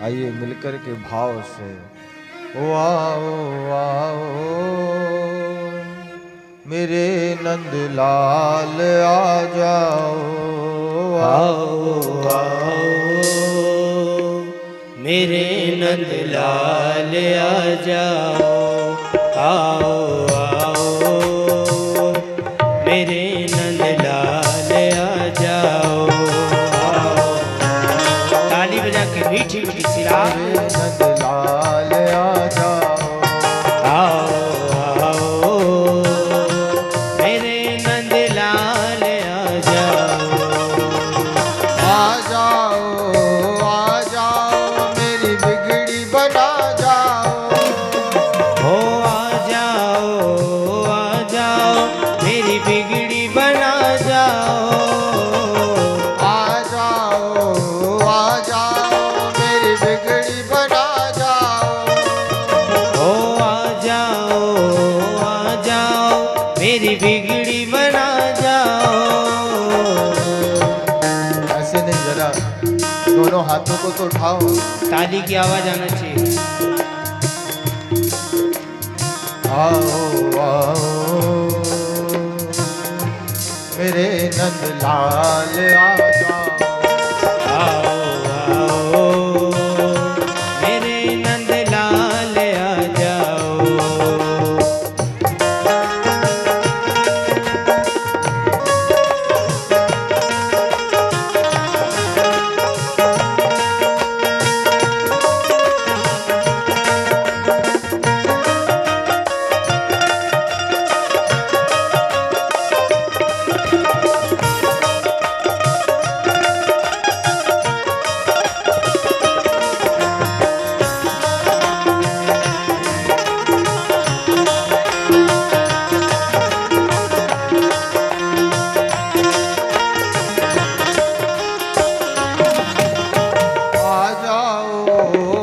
आइए मिलकर के भाव से ओ आओ आओ मेरे नंदलाल आ जाओ आओ आओ मेरे नंदलाल आ जाओ आओ आओ मेरे नंदलाल आ जाओ आओ। ताली बजा के मीठी मीठी सिरा नंदलाल आ जाओ आओ आओ मेरे नंदलाल आ जाओ आ जाओ मेरी बिगड़ी बना जाओ हो आ जाओ मेरी बिगड़ी बना जाओ आ जाओ मेरी बिगड़ी बना जाओ हो आ जाओ मेरी बिगड़ी बना जाओ। ऐसे नहीं, जरा दोनों हाथों को तो उठाओ। ताली की आवाज आना चाहिए। आओ आओ मेरे नंदलाल आ जाओ आओ आओ मेरे नंदलाल आ जाओ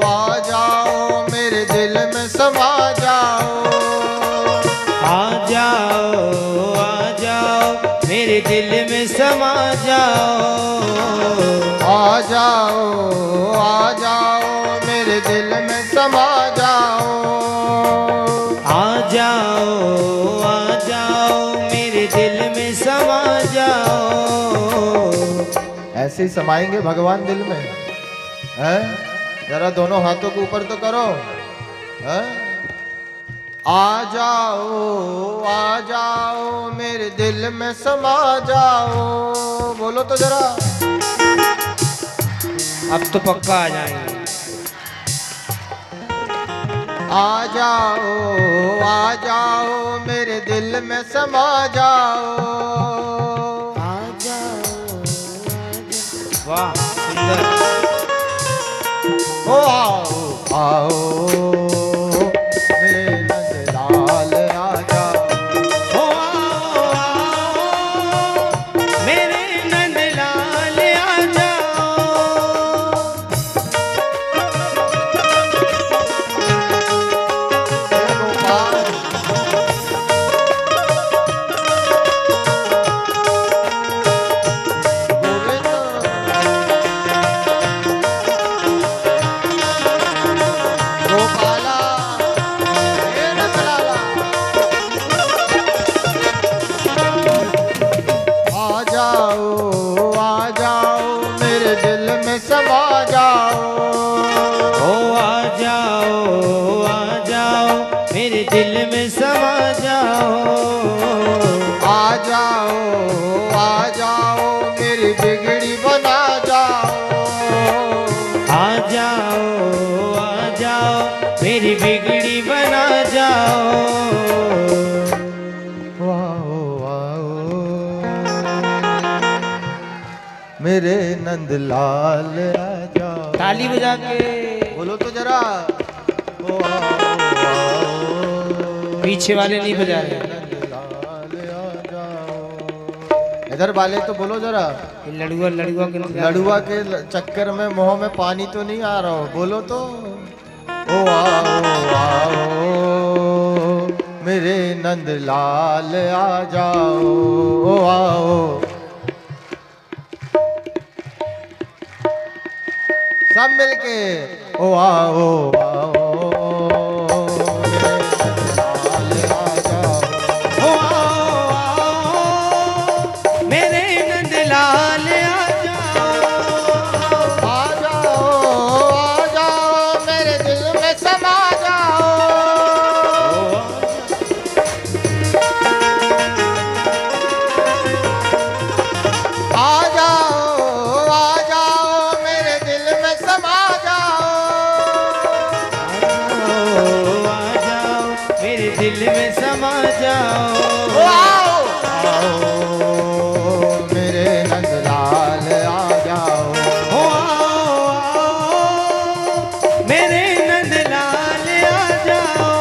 आ जाओ मेरे दिल में समा जाओ आ जाओ मेरे दिल में समा जाओ आ जाओ मेरे दिल में समा जाओ आ जाओ मेरे दिल में समा जाओ। ऐसे ही समाएंगे भगवान दिल में, हैं? जरा दोनों हाथों को ऊपर तो करो, हैं? आ जाओ मेरे दिल में समा जाओ। बोलो तो जरा। अब तो पक्का आ जाएंगे। आ जाओ मेरे दिल में समा जाओ। वाह सुंदर। ओ आओ मेरे नंदलाल आ जाओ हो आओ मेरे नंदलाल आ जाओ गोपाला हे नंदलाला आ जाओ मेरे दिल में समा जाओ हो आ जाओ मेरे दिल में समा जाओ आ जाओ मेरी बिगड़ी बना जाओ आ जाओ मेरी बिगड़ी बना जाओ। वाओ मेरे नंदलाल आ जाओ। ताली बजा के बोलो तो जरा। ओ पीछे वाले नहीं बजा रहे। नंदलाल आ जाओ। इधर वाले तो बोलो जरा। ये लड़ुआ के लड़ुआ के चक्कर में मुंह में पानी तो नहीं आ रहा हो। बोलो तो। ओ आओ मेरे नंदलाल आ जाओ। ओ आओ सब मिलके ओ आओ आओ मेरे नंदलाल आ जाओ। आ जाओ मेरे दिल में समा जाओ। आ जाओ मेरे दिल में समा जाओ। आ जाओ मेरे दिल में समा जाओ। आओ आओ मेरे नंदलाल आ जाओ। मेरे नंदलाल आ जाओ।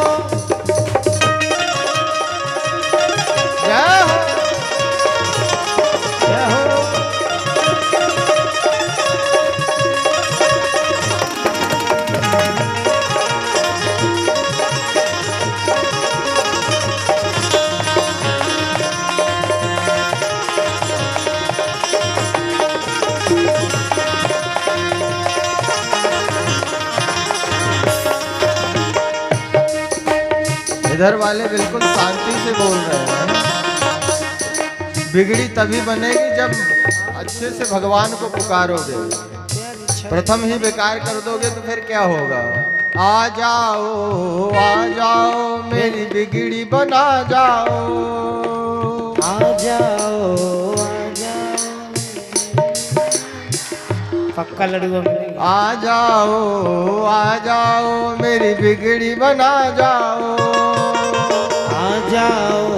जय हो जय हो। इधर वाले बिल्कुल शांति से बोल रहे हैं। बिगड़ी तभी बनेगी जब अच्छे से भगवान को पुकारोगे। प्रथम ही बेकार कर दोगे तो फिर क्या होगा। आ जाओ मेरी बिगड़ी बना जाओ। आ जाओ आ जाओ। पक्का लड़ुआ मिलेगा। आ जाओ मेरी बिगड़ी बना जाओ। आ जाओ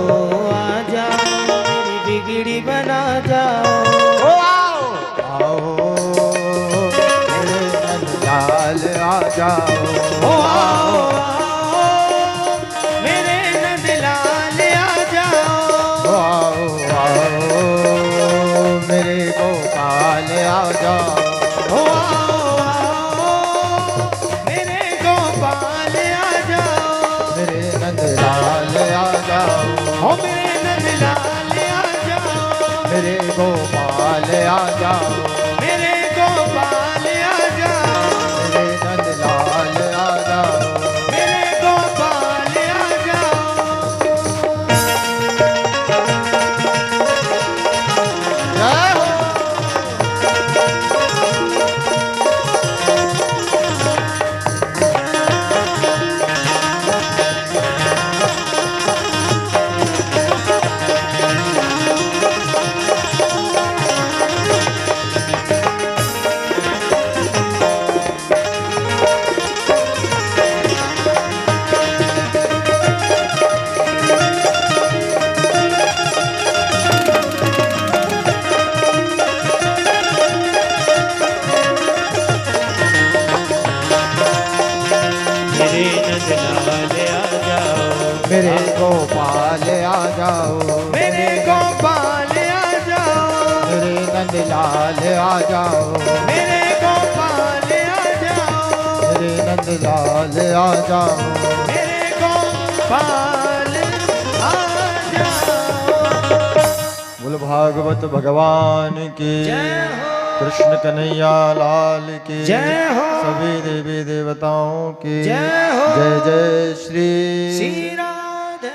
मेरी बिगड़ी बना जाओ। ओ आओ मेरे नंदलाल आ जाओ। आओ मेरे नंदलाल आ जाओ। आओ मेरे गोपाल आ जाओ। मेरे गोपाल आ जाओ। मेरे नंदलाल आ जाओ। मेरे नंदलाल आ जाओ। मेरे गोपाल आ जाओ। मेरे गोपाल आ जाओ। मेरे नंदलाल आ जाओ। मेरे गोपाल आ जाओ। जय हो मेरे नंदलाल आ जाओ। मेरे गोपाल आ जाओ। मेरे गोपाल आ जाओ। मेरे नंदलाल आ जाओ। मेरे गोपाल आ जाओ। मेरे नंदलाल आ जाओ। मेरे गोपाल आ जाओ। बोल भागवत भगवान की जय हो। कृष्ण कन्हैया लाल की जय हो। सभी देवी देवताओं की जय हो। जय जय श्री। श्री राधे।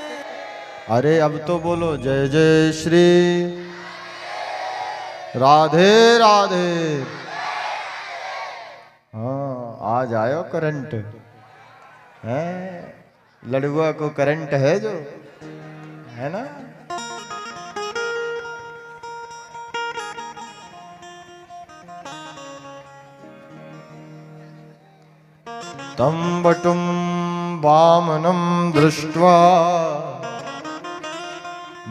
अरे अब तो बोलो जय जय श्री राधे राधे। हाँ आज आयो करंट है। लड़ुआ को करंट है जो है ना। तं वटुं वामनं दृष्ट्वा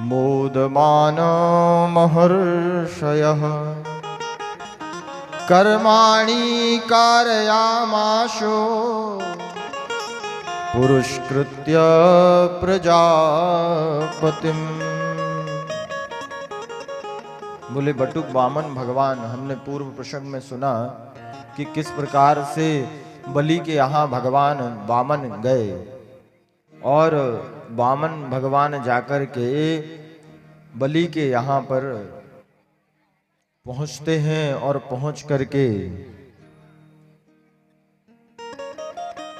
मोदमानो महर्षयः कर्माणि कारयामाशो पुरुष्कृत्य प्रजापतिम्। बोले बटुक वामन भगवान, हमने पूर्व प्रसंग में सुना कि किस प्रकार से बलि के यहाँ भगवान वामन गए और वामन भगवान जाकर के बलि के यहाँ पर पहुँचते हैं और पहुँच करके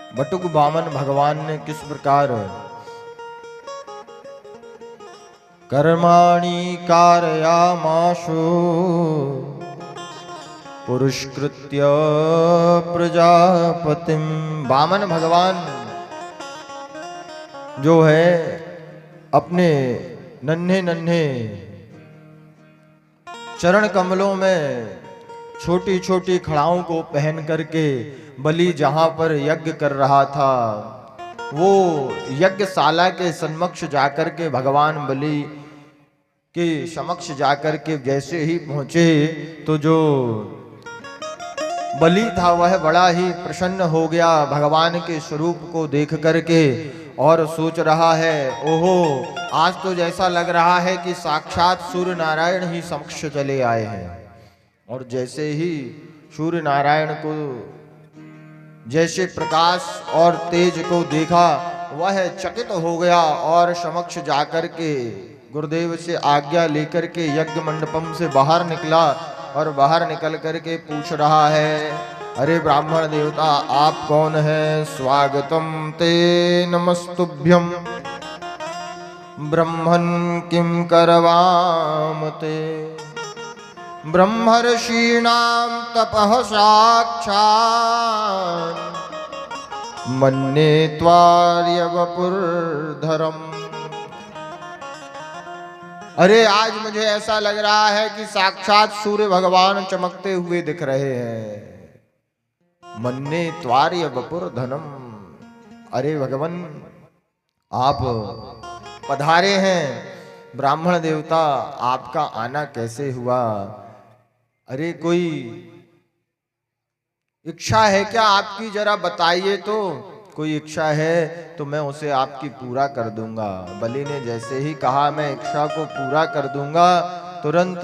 बटुक वामन भगवान ने किस प्रकार कर्माणि कारयामाशु पुरुष्कृत्य प्रजापतिम। वामन भगवान जो है अपने नन्हे नन्हे चरण कमलों में छोटी छोटी खड़ाओं को पहन करके बलि जहां पर यज्ञ कर रहा था, वो यज्ञशाला के समक्ष जाकर के भगवान बलि के समक्ष जाकर के जैसे ही पहुंचे तो जो बलि था वह बड़ा ही प्रसन्न हो गया भगवान के स्वरूप को देख करके, और सोच रहा है ओहो आज तो जैसा लग रहा है कि साक्षात सूर्य नारायण ही समक्ष चले आए हैं। और जैसे ही सूर्य नारायण को जैसे प्रकाश और तेज को देखा वह चकित हो गया और समक्ष जाकर के गुरुदेव से आज्ञा लेकर के यज्ञ मंडपम से बाहर निकला, और बाहर निकल करके पूछ रहा है अरे ब्राह्मण देवता आप कौन हैं? स्वागतम ते नमस्तुभ्यम ब्रह्मन् किं करवाम ते। ब्रह्मर्षीणां तपः साक्षात् मन्ये त्वार्यवपुर्धरम्। अरे आज मुझे ऐसा लग रहा है कि साक्षात सूर्य भगवान चमकते हुए दिख रहे हैं। मन्ये त्वार्यवपुर्धरम्। अरे भगवान आप पधारे हैं, ब्राह्मण देवता आपका आना कैसे हुआ? अरे कोई इच्छा है क्या आपकी? जरा बताइए तो। कोई इच्छा है तो मैं उसे आपकी पूरा कर दूंगा। बलि ने जैसे ही कहा मैं इच्छा को पूरा कर दूंगा, तुरंत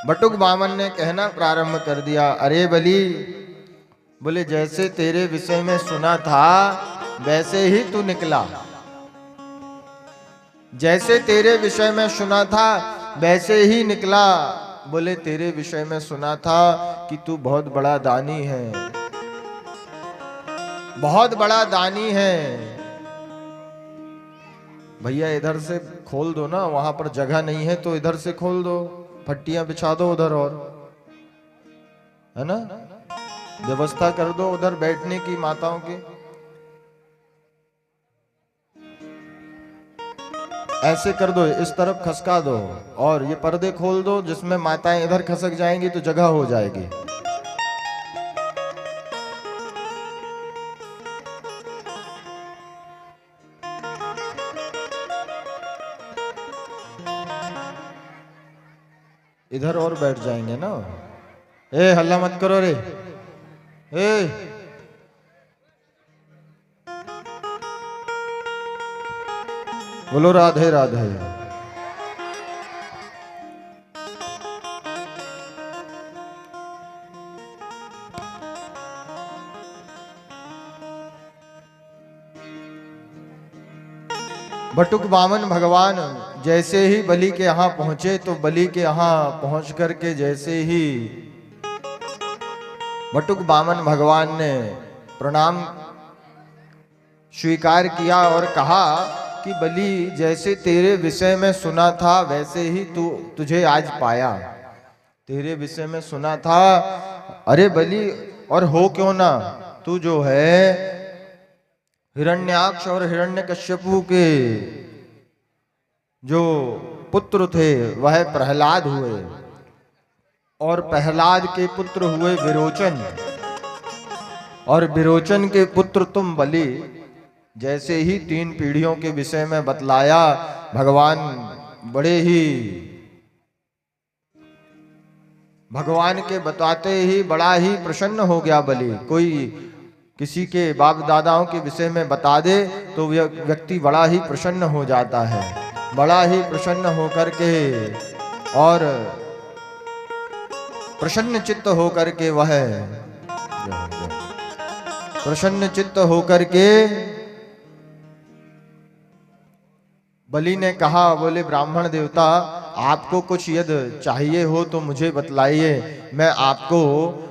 बटुक वामन ने कहना प्रारंभ कर दिया अरे बलि, बोले जैसे तेरे विषय में सुना था वैसे ही तू निकला। जैसे तेरे विषय में सुना था वैसे ही निकला। बोले तेरे विषय में सुना था कि तू बहुत बड़ा दानी है, बहुत बड़ा दानी है। भैया इधर से खोल दो ना, वहां पर जगह नहीं है तो इधर से खोल दो, फट्टियां बिछा दो उधर, और है ना, व्यवस्था कर दो उधर बैठने की माताओं की। ऐसे कर दो, इस तरफ खसका दो और ये पर्दे खोल दो जिसमें माताएं इधर खसक जाएंगी तो जगह हो जाएगी। इधर और बैठ जाएंगे ना। ए हल्ला मत करो रे। ए बोलो राधे राधे। बटुक वामन भगवान जैसे ही बलि के यहाँ पहुंचे तो बलि के यहाँ पहुंच करके जैसे ही बटुक वामन भगवान ने प्रणाम स्वीकार किया और कहा कि बलि जैसे तेरे विषय में सुना था वैसे ही तुझे आज पाया। तेरे विषय में सुना था। अरे बलि, और हो क्यों ना, तू जो है हिरण्याक्ष और हिरण्यकश्यपु के जो पुत्र थे वह प्रहलाद हुए, और प्रहलाद के पुत्र हुए विरोचन, और विरोचन के पुत्र तुम बलि। जैसे ही 3 पीढ़ियों के विषय में बतलाया, भगवान बड़े ही, भगवान के बताते ही बड़ा ही प्रसन्न हो गया बलि। कोई किसी के बाप दादाओं के विषय में बता दे तो व्यक्ति बड़ा ही प्रसन्न हो जाता है। बड़ा ही प्रसन्न होकर के और प्रसन्न चित्त होकर के वह प्रसन्न चित्त होकर के बलि ने कहा, बोले ब्राह्मण देवता आपको कुछ यदि चाहिए हो तो मुझे बतलाइए, मैं आपको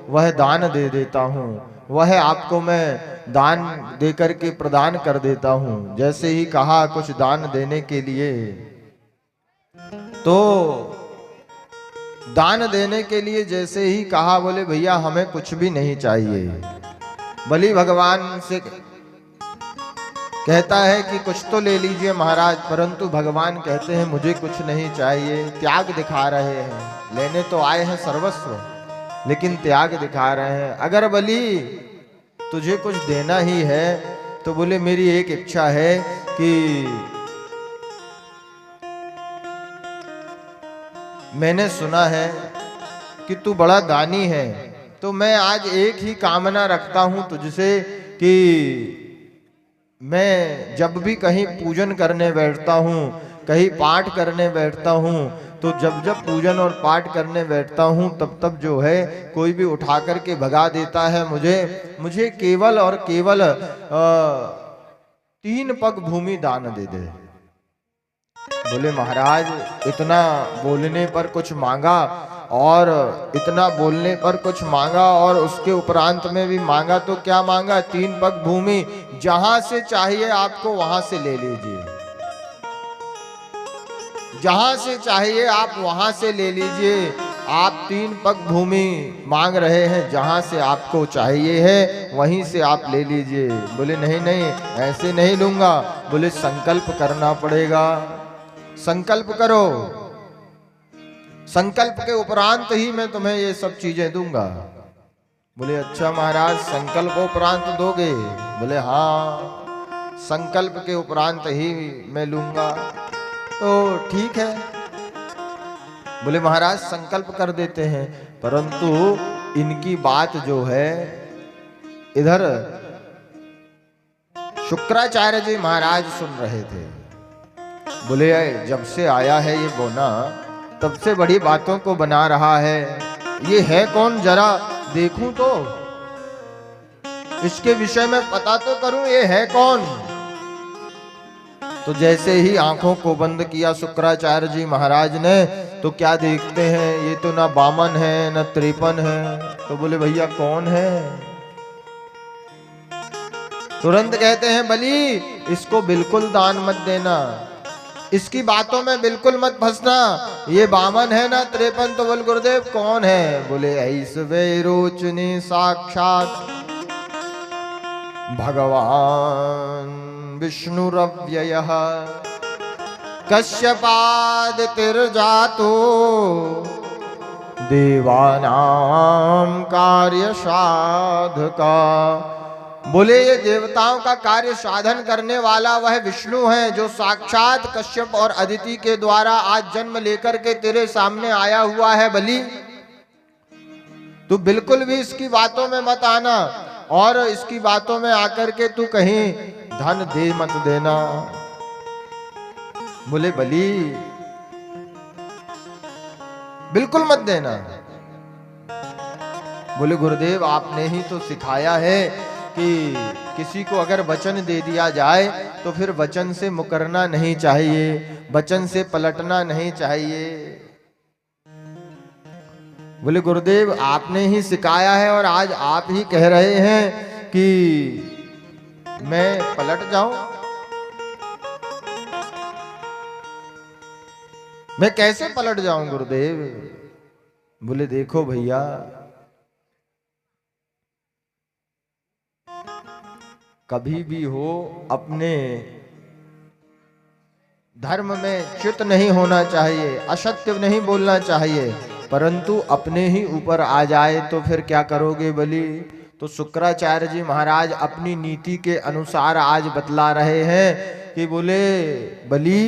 वह दान दे देता हूँ। वह आपको मैं दान देकर के प्रदान कर देता हूं। जैसे ही कहा कुछ दान देने के लिए, तो दान देने के लिए जैसे ही कहा, बोले भैया हमें कुछ भी नहीं चाहिए। बलि भगवान से कहता है कि कुछ तो ले लीजिए महाराज, परंतु भगवान कहते हैं मुझे कुछ नहीं चाहिए। त्याग दिखा रहे हैं, लेने तो आए हैं सर्वस्व, लेकिन त्याग दिखा रहे हैं। अगर बलि तुझे कुछ देना ही है तो बोले मेरी एक इच्छा है कि मैंने सुना है कि तू बड़ा दानी है, तो मैं आज एक ही कामना रखता हूं तुझसे कि मैं जब भी कहीं पूजन करने बैठता हूं, कहीं पाठ करने बैठता हूं, तो जब जब पूजन और पाठ करने बैठता हूं तब तब जो है कोई भी उठा करके भगा देता है मुझे केवल और केवल 3 पग भूमि दान दे दे। बोले महाराज इतना बोलने पर कुछ मांगा, और इतना बोलने पर कुछ मांगा, और उसके उपरांत में भी मांगा तो क्या मांगा? 3 पग भूमि, जहां से चाहिए आपको वहां से ले लीजिए, जहां से चाहिए आप वहां से ले लीजिए। आप 3 पग भूमि मांग रहे हैं, जहां से आपको चाहिए है वहीं से आप ले लीजिए। बोले नहीं नहीं ऐसे नहीं लूंगा। बोले संकल्प करना पड़ेगा, संकल्प करो, संकल्प के उपरांत ही मैं तुम्हें ये सब चीजें दूंगा। बोले अच्छा महाराज संकल्प उपरांत दोगे? बोले हाँ संकल्प के उपरांत ही मैं लूंगा। तो ठीक है, बोले महाराज संकल्प कर देते हैं, परंतु इनकी बात जो है इधर शुक्राचार्य जी महाराज सुन रहे थे। बोले जब से आया है ये बोना, तब से बड़ी बातों को बना रहा है, ये है कौन जरा देखूं तो, इसके विषय में पता तो करूं ये है कौन। तो जैसे ही आंखों को बंद किया शुक्राचार्य जी महाराज ने, तो क्या देखते हैं, ये तो ना बामन है ना त्रिपन है। तो बोले भैया कौन है? तुरंत कहते हैं बलि इसको बिल्कुल दान मत देना, इसकी बातों में बिल्कुल मत फंसना, ये बामन है ना त्रिपन। तो बोल गुरुदेव कौन है? बोले ऐसवे रोचनी साक्षात भगवान विष्णुरव्ययः कश्यपादितिर्जातो देवानां कार्य साधका। बोले ये देवताओं का कार्य साधन करने वाला वह विष्णु है, जो साक्षात कश्यप और अदिति के द्वारा आज जन्म लेकर के तेरे सामने आया हुआ है। बलि तू बिल्कुल भी इसकी बातों में मत आना, और इसकी बातों में आकर के तू कहीं धन दे मत देना। बोले बलि बिल्कुल मत देना। बोले गुरुदेव आपने ही तो सिखाया है कि किसी को अगर वचन दे दिया जाए तो फिर वचन से मुकरना नहीं चाहिए, वचन से पलटना नहीं चाहिए। बोले गुरुदेव आपने ही सिखाया है, और आज आप ही कह रहे हैं कि मैं पलट जाऊं। मैं कैसे पलट जाऊं गुरुदेव? बोले देखो भैया, कभी भी हो अपने धर्म में च्युत नहीं होना चाहिए, असत्य नहीं बोलना चाहिए, परंतु अपने ही ऊपर आ जाए तो फिर क्या करोगे बलि? तो शुक्राचार्य जी महाराज अपनी नीति के अनुसार आज बतला रहे हैं कि बोले बलि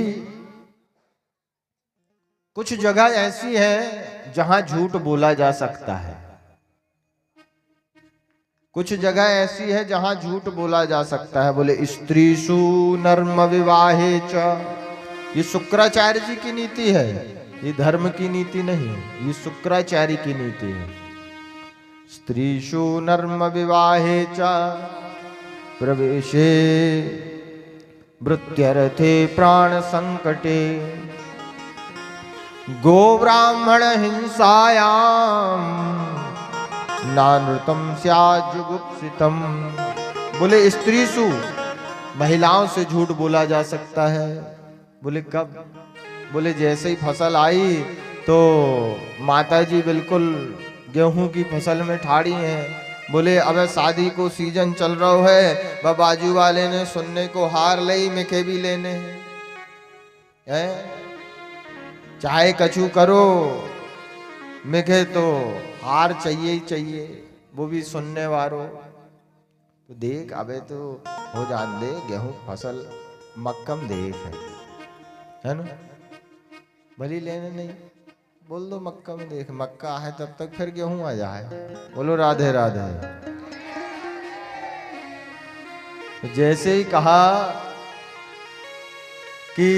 कुछ जगह ऐसी है जहां झूठ बोला जा सकता है, कुछ जगह ऐसी है जहां झूठ बोला जा सकता है। बोले स्त्रीषु नर्म विवाहे च, ये शुक्राचार्य जी की नीति है, ये धर्म की नीति नहीं, ये शुक्राचार्य की नीति है। स्त्रीषु नर्म विवाहे च प्रवेशे वृत्यर्थे प्राण संकटे गो ब्राह्मण हिंसायाम नानृतम स्यात् जुगुप्सितम। बोले स्त्रीसु, महिलाओं से झूठ बोला जा सकता है। बोले कब? बोले जैसे ही फसल आई तो माताजी बिल्कुल गेहूं की फसल में ठाड़ी हैं। बोले अब शादी को सीजन चल रहा है, वह बाजू वाले ने सुनने को हार लई मिखे भी लेने हैं, चाहे कछु करो मिखे तो हार चाहिए ही चाहिए, वो भी सुनने वालों। तो देख अबे तो हो जान दे, गेहूं फसल मक्कम देख है ना, भली लेने नहीं, बोल दो मक्का में देख, मक्का है तब तक फिर गेहूं आ जाए। बोलो राधे राधे। तो जैसे ही कहा कि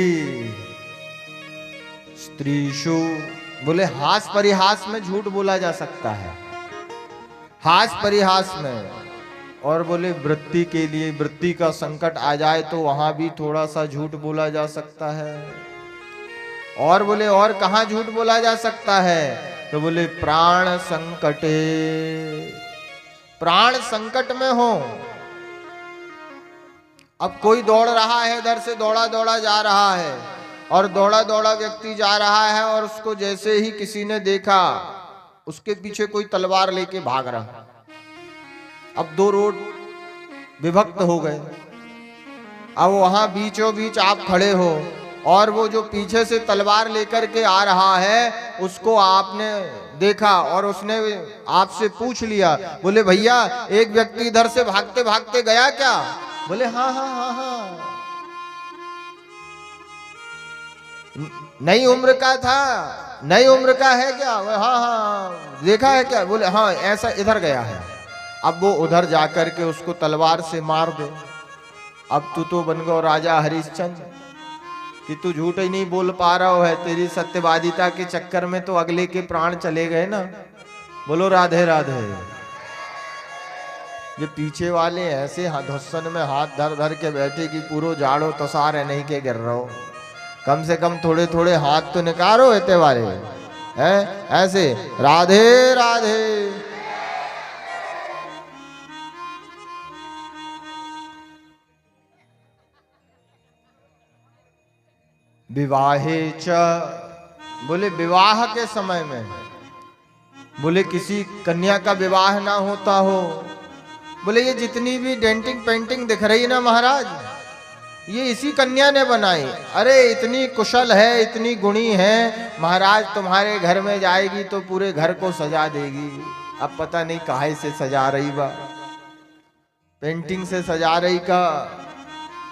स्त्रीशु, बोले हास परिहास में झूठ बोला जा सकता है, हास परिहास में। और बोले वृत्ति के लिए, वृत्ति का संकट आ जाए तो वहां भी थोड़ा सा झूठ बोला जा सकता है। और बोले और कहां झूठ बोला जा सकता है? तो बोले प्राण संकटे, प्राण संकट में हो। अब कोई दौड़ रहा है, इधर से दौड़ा दौड़ा जा रहा है, और दौड़ा दौड़ा व्यक्ति जा रहा है, और उसको जैसे ही किसी ने देखा, उसके पीछे कोई तलवार लेके भाग रहा। अब दो रोड विभक्त हो गए। अब वहां बीचों बीच आप खड़े हो, और वो जो पीछे से तलवार लेकर के आ रहा है उसको आपने देखा, और उसने आपसे पूछ लिया, बोले भैया एक व्यक्ति इधर से भागते भागते गया क्या? बोले हाँ हाँ हाँ हाँ, नई उम्र का था, नई उम्र का है क्या? हाँ हाँ, देखा है क्या? बोले हाँ ऐसा इधर गया है। अब वो उधर जाकर के उसको तलवार से मार दे। अब तू तो बन गया राजा हरिश्चंद्र कि तू झूठ ही नहीं बोल पा रहा है, तेरी सत्यवादिता के चक्कर में तो अगले के प्राण चले गए ना। बोलो राधे राधे। ये पीछे वाले ऐसे धुस्सन में हाथ धर धर के बैठे कि पूरो जाड़ो तो सारे नहीं के गिर रहो, कम से कम थोड़े थोड़े हाथ तो निकारो एते वाले हैं ऐसे। राधे राधे। विवाहे च, बोले विवाह के समय में, बोले किसी कन्या का विवाह ना होता हो। बोले ये जितनी भी डेंटिंग पेंटिंग दिख रही ना महाराज, ये इसी कन्या ने बनाई। अरे इतनी कुशल है, इतनी गुणी है महाराज, तुम्हारे घर में जाएगी तो पूरे घर को सजा देगी। अब पता नहीं काहे से सजा रही बा, पेंटिंग से सजा रही का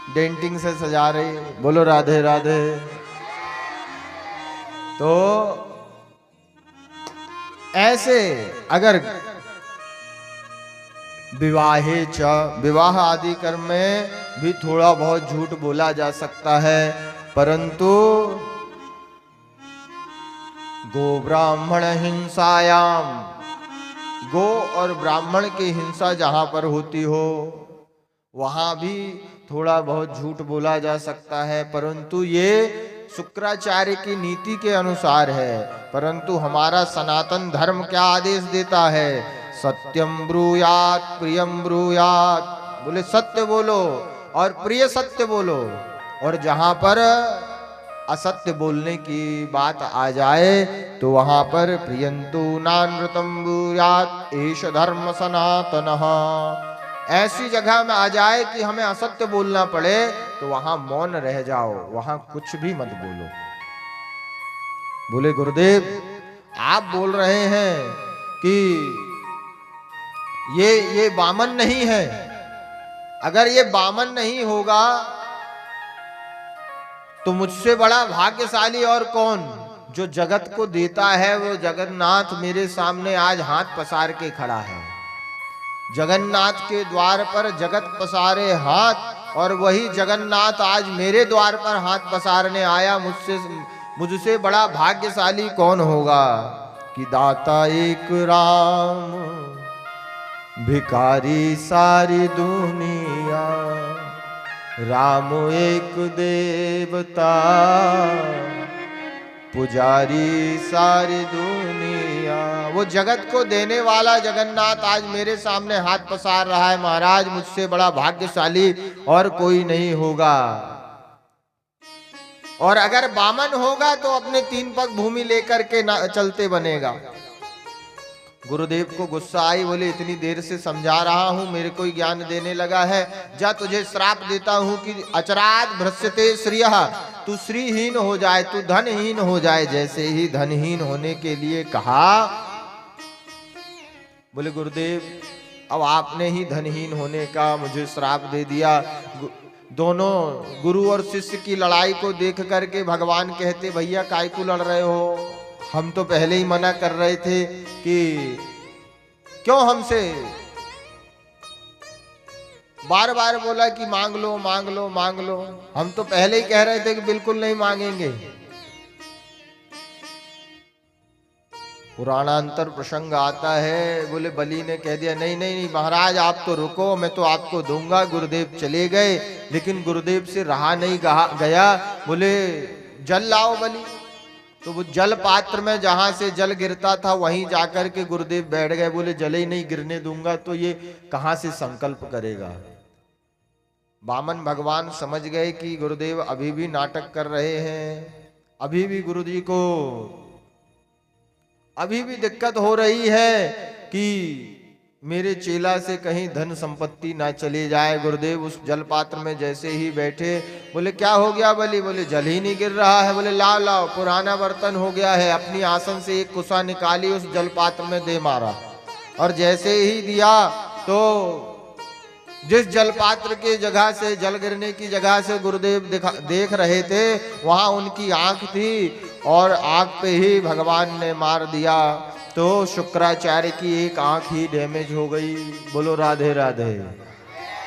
डेंटिंग से सजा रही। बोलो राधे राधे। तो ऐसे अगर विवाहे च, विवाह आदि कर्म में भी थोड़ा बहुत झूठ बोला जा सकता है, परंतु गो ब्राह्मण हिंसायाम, गो और ब्राह्मण की हिंसा जहां पर होती हो वहां भी थोड़ा बहुत झूठ बोला जा सकता है, परंतु ये शुक्राचार्य की नीति के अनुसार है। परंतु हमारा सनातन धर्म क्या आदेश देता है? सत्यम ब्रूयात प्रियम ब्रूयात। बोले सत्य बोलो और प्रिय सत्य बोलो, और जहां पर असत्य बोलने की बात आ जाए तो वहां पर प्रियंतु नानृतम ब्रूयात एष धर्म सनातनः। ऐसी जगह में आ जाए कि हमें असत्य बोलना पड़े तो वहां मौन रह जाओ, वहां कुछ भी मत बोलो। बोले गुरुदेव आप बोल रहे हैं कि ये वामन नहीं है, अगर ये वामन नहीं होगा तो मुझसे बड़ा भाग्यशाली और कौन? जो जगत को देता है वो जगन्नाथ मेरे सामने आज हाथ पसार के खड़ा है। जगन्नाथ के द्वार पर जगत पसारे हाथ, और वही जगन्नाथ आज मेरे द्वार पर हाथ पसारने आया। मुझसे बड़ा भाग्यशाली कौन होगा? कि दाता एक राम भिखारी सारी दुनिया, राम एक देवता पुजारी सारी दुनिया। वो जगत को देने वाला जगन्नाथ आज मेरे सामने हाथ पसार रहा है। महाराज मुझसे बड़ा भाग्यशाली और कोई नहीं होगा। और अगर वामन होगा तो अपने 3 पग भूमि लेकर के चलते बनेगा। गुरुदेव को गुस्सा आई, बोले इतनी देर से समझा रहा हूं, मेरे को ही ज्ञान देने लगा है। जा तुझे श्राप देता हूं कि अचराद भ्रस्यते श्रियः, तू श्रीहीन हो जाए, तू धनहीन हो जाए। जैसे ही धनहीन होने के लिए कहा, बोले गुरुदेव अब आपने ही धनहीन होने का मुझे श्राप दे दिया। दोनों गुरु और शिष्य की लड़ाई को देख करके भगवान कहते, भैया काय को लड़ रहे हो, हम तो पहले ही मना कर रहे थे कि क्यों हमसे बार बार बोला कि मांग लो मांग लो मांग लो। हम तो पहले ही कह रहे थे कि बिल्कुल नहीं मांगेंगे। पुराणांतर प्रसंग आता है, बोले बलि ने कह दिया नहीं नहीं नहीं महाराज आप तो रुको, मैं तो आपको दूंगा। गुरुदेव चले गए, लेकिन गुरुदेव से रहा नहीं गया। बोले जल लाओ बलि। तो वो जल पात्र में जहां से जल गिरता था वहीं जाकर के गुरुदेव बैठ गए। बोले जल ही नहीं गिरने दूंगा तो ये कहां से संकल्प करेगा। वामन भगवान समझ गए कि गुरुदेव अभी भी नाटक कर रहे हैं, अभी भी गुरु जी को अभी भी दिक्कत हो रही है कि मेरे चेला से कहीं धन संपत्ति ना चली जाए। गुरुदेव उस जल पात्र में जैसे ही बैठे, बोले क्या हो गया बलि। बोले जल ही नहीं गिर रहा है। बोले लाओ लाओ, पुराना बर्तन हो गया है। अपनी आसन से एक कुसा निकाली, उस जल पात्र में दे मारा, और जैसे ही दिया तो जिस जल पात्र के जगह से जल गिरने की जगह से गुरुदेव देख रहे थे, वहां उनकी आंख थी, और आंख पे ही भगवान ने मार दिया। तो शुक्राचार्य की एक आंख ही डैमेज हो गई। बोलो राधे राधे।